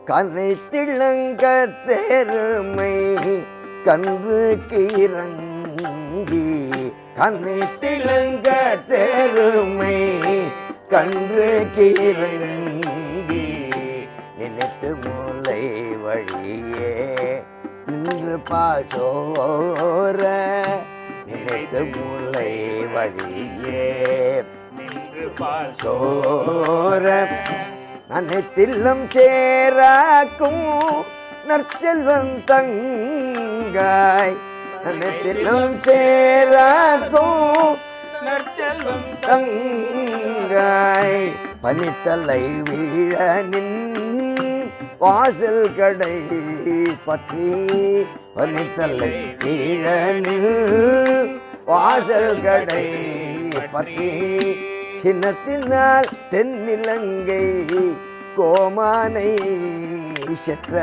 கனைத்திளங்கத்தெருமை கன்றுக்கு இறங்கி கனைத்திளங்கத்தெருமை கன்றுக்கு இறங்கி நினைத்து மூளை வழியே நின்று பாசோர நினைத்து மூளை வழியே நின்று பாசோர அனைத்திலும் சேராக்கும் நற்செல்வம் தங்காய் அனைத்திலும் சேராக்கும் நற்செல்வம் தங்காய் பனித்தலை வீழனின் வாசல் கடை பற்றி பனித்தலை வீழனில் வாசல் கடை பற்றி சின்னத்தினால் தென்னிலங்கை கோமானை செற்ற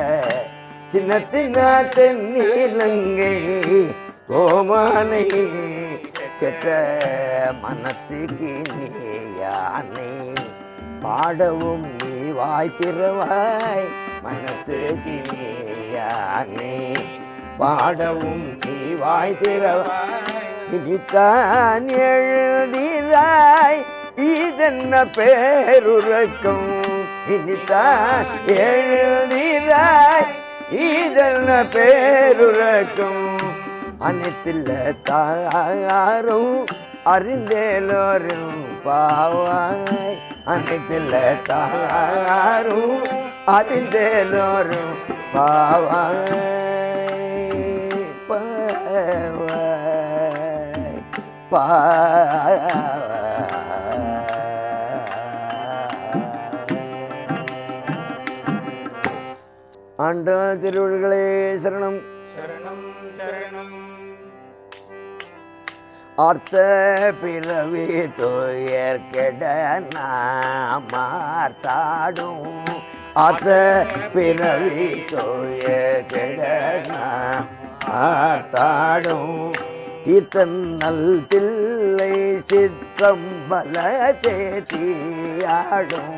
சின்னத்தினால் தென்னிலங்கை கோமானை செற்ற மனத்துக்கு நீ யானை பாடவும் நீ வாய்ப்பிறவாய் மனத்துக்கு நீ யானை பாடவும் நீ வாய்ப்பிறவாய் இனித்தான் எழுதிராய் இதென்ன பேருறக்கும் இனித்தான் எழுதிராய் இதென்ன பேருறக்கும் அனைத்தில்ல தாரும் அறிந்தேலோரும் பாவாய் அனைத்தில்ல தாரும் அறிந்தேலோரும் பாவாய் ஆண்டாள் திருவள்ளுகளே சரணம் சரணம் சரணம். ஆர்த்த பிறவி துயர் கெட நாமார்த்தாடும் ஆர்த்த பிறவி துயர் கெட நாமார்த்தாடும் தீர்த்தன்னல் தில்லை சிற்றம்பல சேத்தியாடும்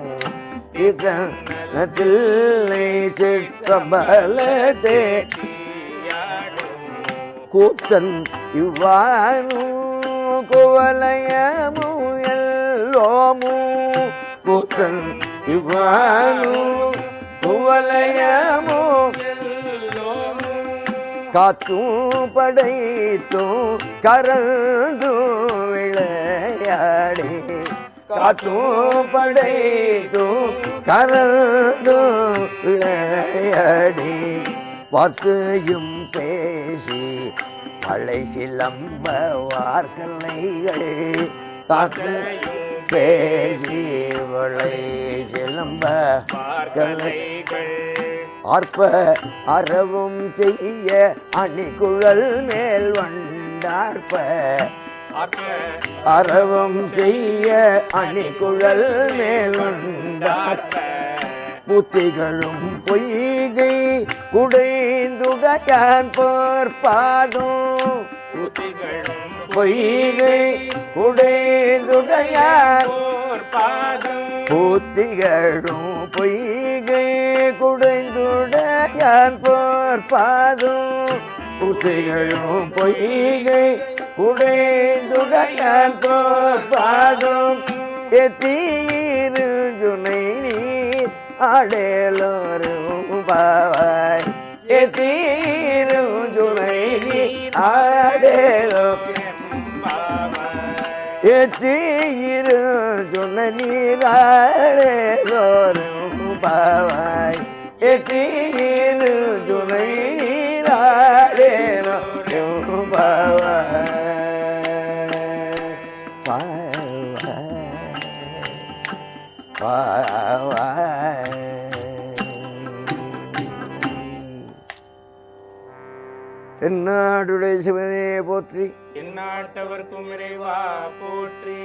தீர்த்தனத்தில்லை சிற்றம்பல சேத்தியாடும் கூத்தன் இவ்வானு குவலயமு எல்லோமு கூத்தன் இவ்வானு குவலயமு காத்தும் படைத்தும் கரந்தும் விளையாடி காத்தும் படைத்தும் கரந்தும் விளையாடி வார்த்தையும் பேசி மழை சிலம்ப வார்கலைகள் காற்றையும் பேசி மழை சிலம்ப வார்கலைகள் ஆர்ப்ப அறவும் செய்ய அணிகுழல் மேல் வண்டார்ப்ப அறவும் செய்ய அணிகுழல் மேல் வண்டார்ப்ப புத்திகளும் பொய்கை குடைந்துடையான் போர்பாதும் புத்திகளும் பொய்கை குடைந்துடையான் போர்பாதும் புத்திகளும் பொய்கை குடைந்துடையான் போர்பாதும் புத்திகளும் பொய்கை குடைந்துடையான் போர்பாதும் எத்தீரு ஜுனை நீர் ஆடேலோரும் பாவாய் எத்தீரும் ஜுனை நீர் ஆடேலோரும் பாவாய் எத்தீரு ஜுனை நீர் ஆடேலோரும் பாவாய் எத்தீரு ஜுனை நீர் ஆடேலோரும் பாவாய் தென்னாடுடைய சிவனே போற்றி எந்நாட்டவர்க்கும் இறைவா போற்றி.